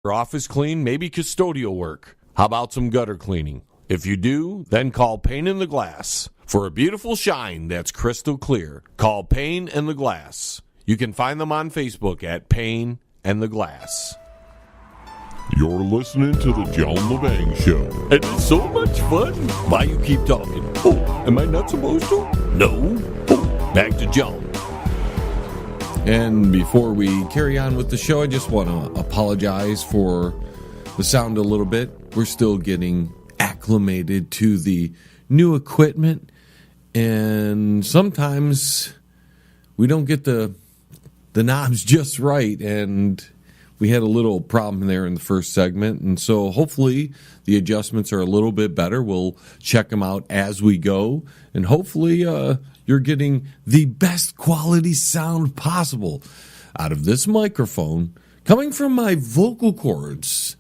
Your office clean, maybe custodial work. How about some gutter cleaning? If you do, then call Pane in the Glass. For a beautiful shine that's crystal clear, call Pane and the Glass. You can find them on Facebook at Pane and the Glass. You're listening to the John LeBang Show. And it's so much fun. Why you keep talking? Oh, am I not supposed to? No. Oh, back to John. And before we carry on with the show, I just want to apologize for the sound a little bit. We're still getting acclimated to the new equipment, and sometimes we don't get the knobs just right, and we had a little problem there in the first segment, and so hopefully the adjustments are a little bit better. We'll check them out as we go, and hopefully you're getting the best quality sound possible out of this microphone coming from my vocal cords.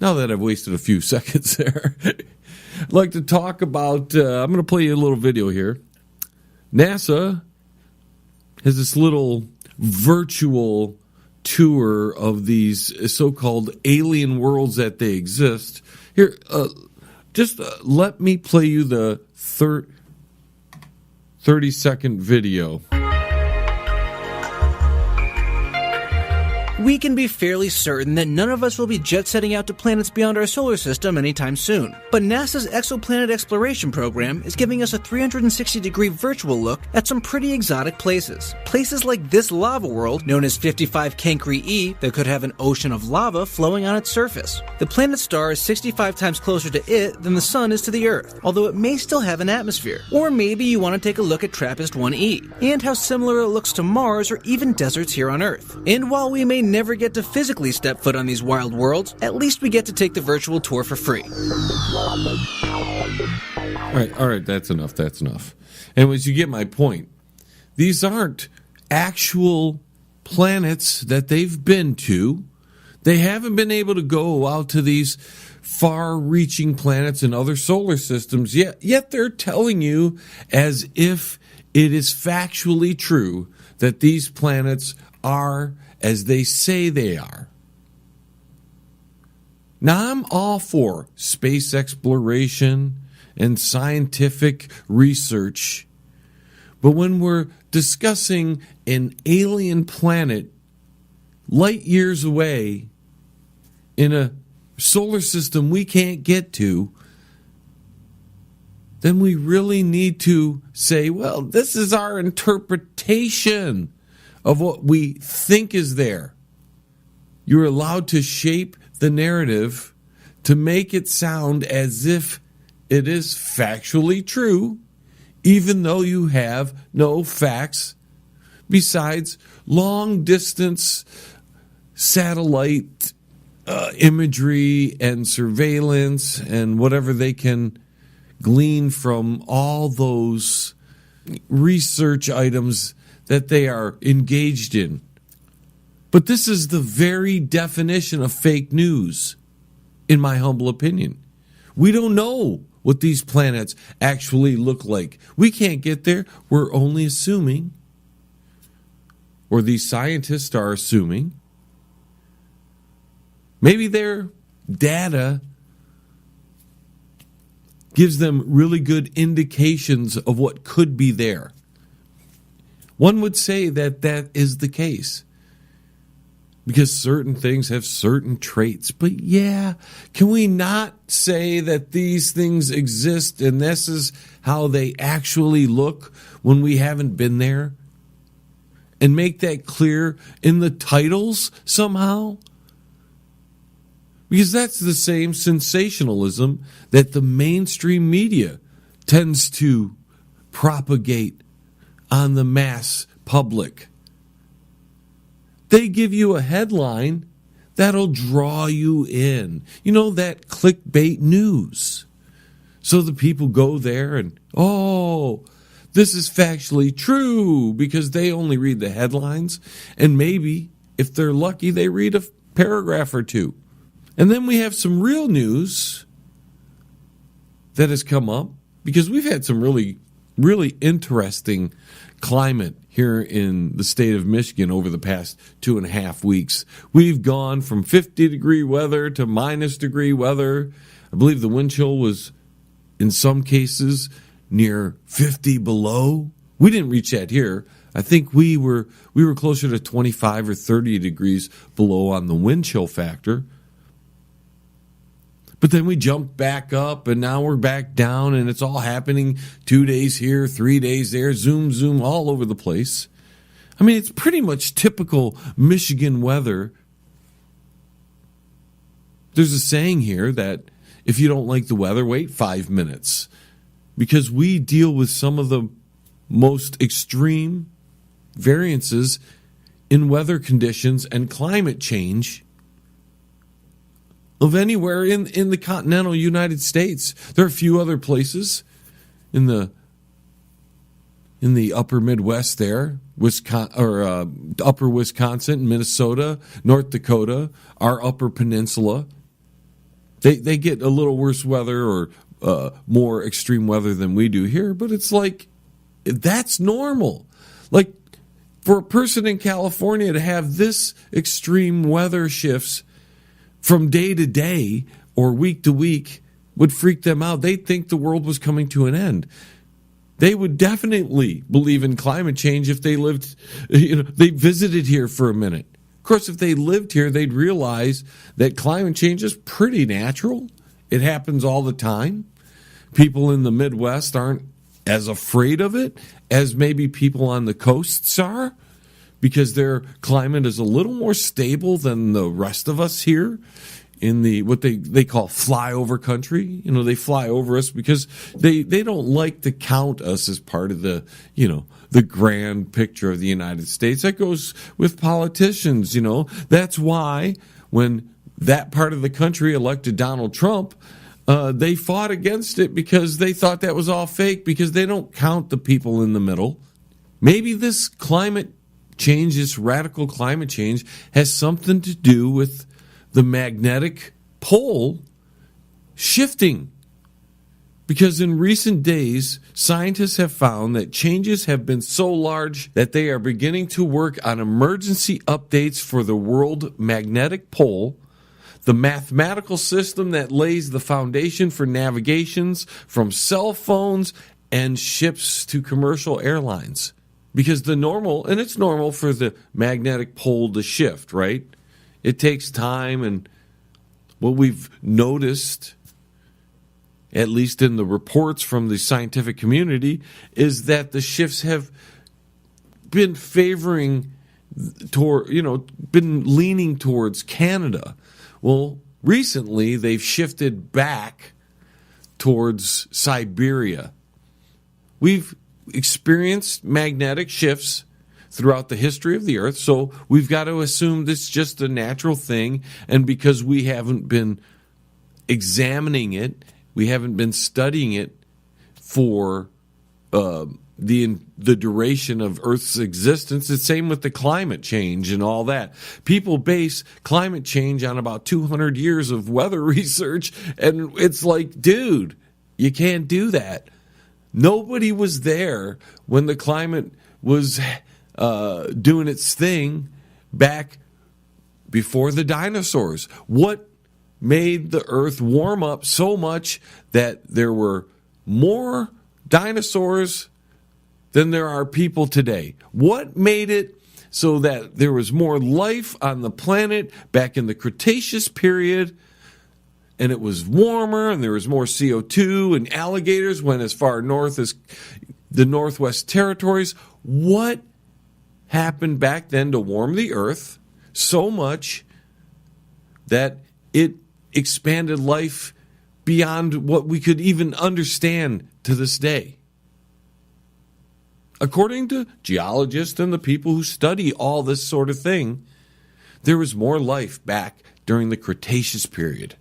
Now that I've wasted a few seconds there, I'd like to talk about, I'm going to play you a little video here. NASA has this little virtual tour of these so-called alien worlds that they exist. Here, just let me play you the 30-second video. We can be fairly certain that none of us will be jet-setting out to planets beyond our solar system anytime soon. But NASA's Exoplanet Exploration Program is giving us a 360-degree virtual look at some pretty exotic places. Places like this lava world, known as 55 Cancri E, that could have an ocean of lava flowing on its surface. The planet star is 65 times closer to it than the Sun is to the Earth, although it may still have an atmosphere. Or maybe you want to take a look at TRAPPIST-1e, and how similar it looks to Mars or even deserts here on Earth. And while we may never get to physically step foot on these wild worlds, at least we get to take the virtual tour for free. All right, that's enough. Anyways, you get my point. These aren't actual planets that they've been to. They haven't been able to go out to these far-reaching planets in other solar systems, yet they're telling you as if it is factually true that these planets are as they say they are. Now, I'm all for space exploration and scientific research, but when we're discussing an alien planet light years away in a solar system we can't get to, then we really need to say, well, this is our interpretation of what we think is there. You're allowed to shape the narrative to make it sound as if it is factually true, even though you have no facts besides long-distance satellite imagery and surveillance and whatever they can glean from all those research items that they are engaged in. But this is the very definition of fake news, in my humble opinion. We don't know what these planets actually look like. We can't get there. We're only assuming, or these scientists are assuming, maybe their data gives them really good indications of what could be there. One would say that that is the case, because certain things have certain traits. But yeah, can we not say that these things exist and this is how they actually look when we haven't been there? And make that clear in the titles somehow? Because that's the same sensationalism that the mainstream media tends to propagate on the mass public. They give you a headline that'll draw you in. You know, that clickbait news. So the people go there and, oh, this is factually true, because they only read the headlines, and maybe, if they're lucky, they read a paragraph or two. And then we have some real news that has come up, because we've had some really really interesting climate here in the state of Michigan over the past 2.5 weeks. We've gone from 50-degree weather to -degree weather. I believe the wind chill was, in some cases, near 50 below. We didn't reach that here. I think we were closer to 25 or 30 degrees below on the wind chill factor. But then we jumped back up, and now we're back down, and it's all happening 2 days here, 3 days there, zoom, all over the place. I mean, it's pretty much typical Michigan weather. There's a saying here that if you don't like the weather, wait 5 minutes, because we deal with some of the most extreme variances in weather conditions and climate change of anywhere in the continental United States. There are a few other places in the upper Midwest there, upper Wisconsin, Minnesota, North Dakota, our upper peninsula. They get a little worse weather or more extreme weather than we do here, but it's like that's normal. Like, for a person in California to have this extreme weather shifts from day to day or week to week would freak them out. They'd think the world was coming to an end. They would definitely believe in climate change if they lived, they visited here for a minute. Of course, if they lived here, they'd realize that climate change is pretty natural. It happens all the time. People in the Midwest aren't as afraid of it as maybe people on the coasts are, because their climate is a little more stable than the rest of us here in the what they call flyover country. They fly over us because they don't like to count us as part of the grand picture of the United States. That goes with politicians. That's why when that part of the country elected Donald Trump, they fought against it because they thought that was all fake, because they don't count the people in the middle. Maybe this climate change, this radical climate change, has something to do with the magnetic pole shifting. Because in recent days, scientists have found that changes have been so large that they are beginning to work on emergency updates for the world magnetic pole, the mathematical system that lays the foundation for navigations from cell phones and ships to commercial airlines. Because it's normal for the magnetic pole to shift, right? It takes time, and what we've noticed, at least in the reports from the scientific community, is that the shifts have been been leaning towards Canada. Well, recently they've shifted back towards Siberia. We've experienced magnetic shifts throughout the history of the earth, so we've got to assume this is just a natural thing, and because we haven't been examining it, we haven't been studying it for the duration of Earth's existence. It's the same with the climate change and all that. People base climate change on about 200 years of weather research, and it's like, dude, you can't do that. Nobody was there when the climate was doing its thing back before the dinosaurs. What made the Earth warm up so much that there were more dinosaurs than there are people today? What made it so that there was more life on the planet back in the Cretaceous period, and it was warmer, and there was more CO2, and alligators went as far north as the Northwest Territories? What happened back then to warm the Earth so much that it expanded life beyond what we could even understand to this day? According to geologists and the people who study all this sort of thing, there was more life back during the Cretaceous period,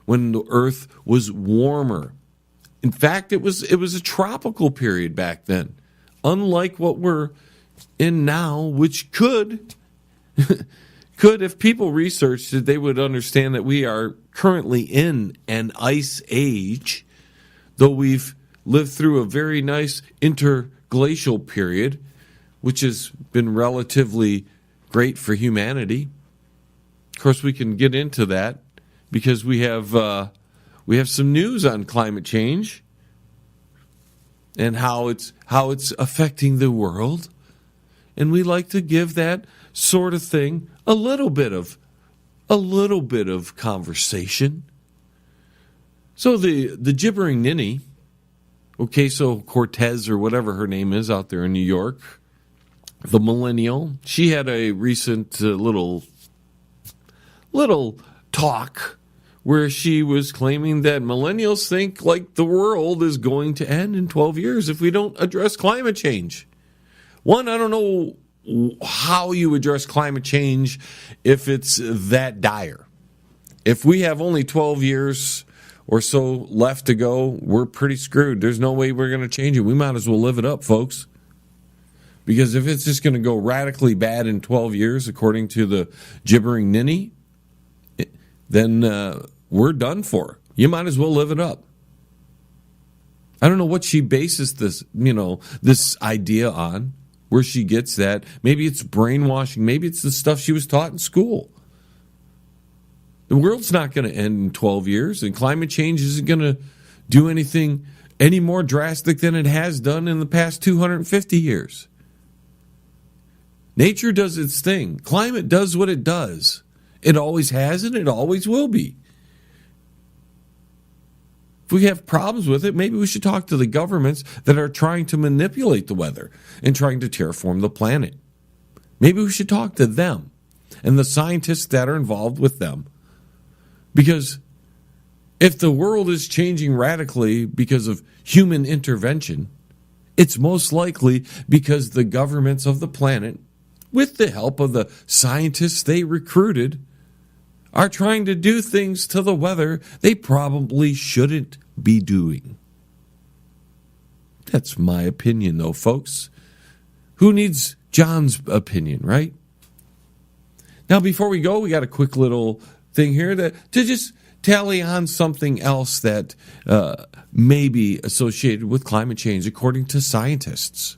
when the Earth was warmer. In fact, it was a tropical period back then, unlike what we're in now, which could, if people researched it, they would understand that we are currently in an ice age, though we've lived through a very nice interglacial period, which has been relatively great for humanity. Of course, we can get into that because we have some news on climate change and how it's affecting the world, and we like to give that sort of thing a little bit of conversation. So the gibbering ninny, Queso-Cortez or whatever her name is out there in New York, the millennial, she had a recent little talk where she was claiming that millennials think like the world is going to end in 12 years if we don't address climate change. One, I don't know how you address climate change if it's that dire. If we have only 12 years or so left to go, we're pretty screwed. There's no way we're going to change it. We might as well live it up, folks. Because if it's just going to go radically bad in 12 years, according to the gibbering ninny, then we're done for. You might as well live it up. I don't know what she bases this idea on, where she gets that. Maybe it's brainwashing. Maybe it's the stuff she was taught in school. The world's not going to end in 12 years, and climate change isn't going to do anything any more drastic than it has done in the past 250 years. Nature does its thing. Climate does what it does. It always has and it always will be. If we have problems with it, maybe we should talk to the governments that are trying to manipulate the weather and trying to terraform the planet. Maybe we should talk to them and the scientists that are involved with them. Because if the world is changing radically because of human intervention, it's most likely because the governments of the planet, with the help of the scientists they recruited, are trying to do things to the weather they probably shouldn't be doing. That's my opinion, though, folks. Who needs John's opinion, right? Now, before we go, we got a quick little thing here to just tally on something else that may be associated with climate change, according to scientists.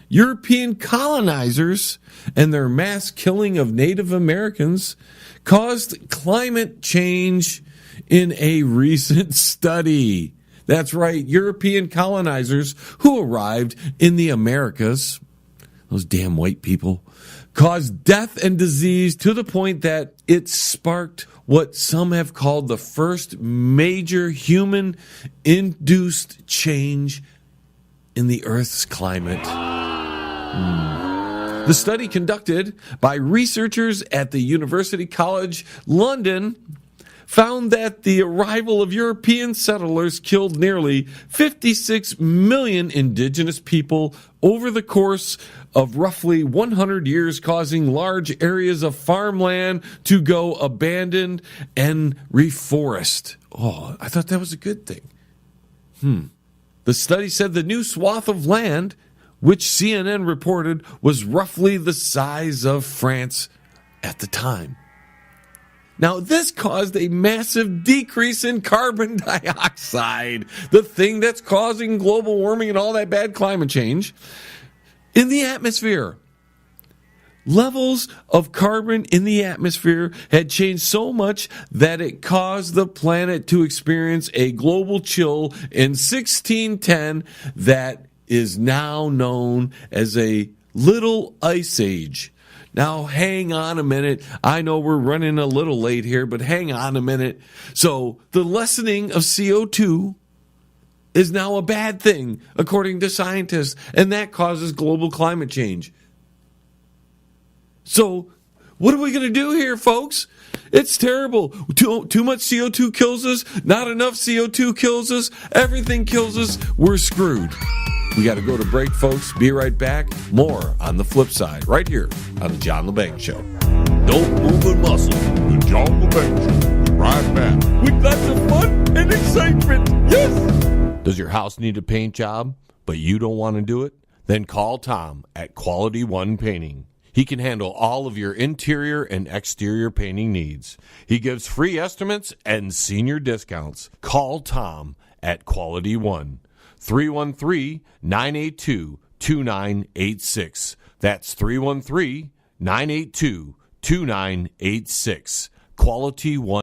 European colonizers and their mass killing of Native Americans caused climate change in a recent study. That's right, European colonizers who arrived in the Americas, those damn white people, caused death and disease to the point that it sparked what some have called the first major human-induced change in the Earth's climate. The study, conducted by researchers at the University College London, found that the arrival of European settlers killed nearly 56 million indigenous people over the course of roughly 100 years, causing large areas of farmland to go abandoned and reforest. Oh, I thought that was a good thing. The study said the new swath of land, which CNN reported was roughly the size of France at the time. Now, this caused a massive decrease in carbon dioxide, the thing that's causing global warming and all that bad climate change, in the atmosphere. Levels of carbon in the atmosphere had changed so much that it caused the planet to experience a global chill in 1610 that is now known as a little ice age. Now, hang on a minute. I know we're running a little late here, but hang on a minute. So, the lessening of CO2 is now a bad thing, according to scientists, and that causes global climate change. So, what are we going to do here, folks? It's terrible. Too much CO2 kills us. Not enough CO2 kills us. Everything kills us. We're screwed. We got to go to break, folks. Be right back. More on the flip side, right here on the John LeBang Show. Don't move a muscle. The John LeBang Show. Be right back. With lots of fun and excitement. Yes! Does your house need a paint job, but you don't want to do it? Then call Tom at Quality One Painting. He can handle all of your interior and exterior painting needs. He gives free estimates and senior discounts. Call Tom at Quality One. 313-982-2986. That's 313-982-2986. Quality One.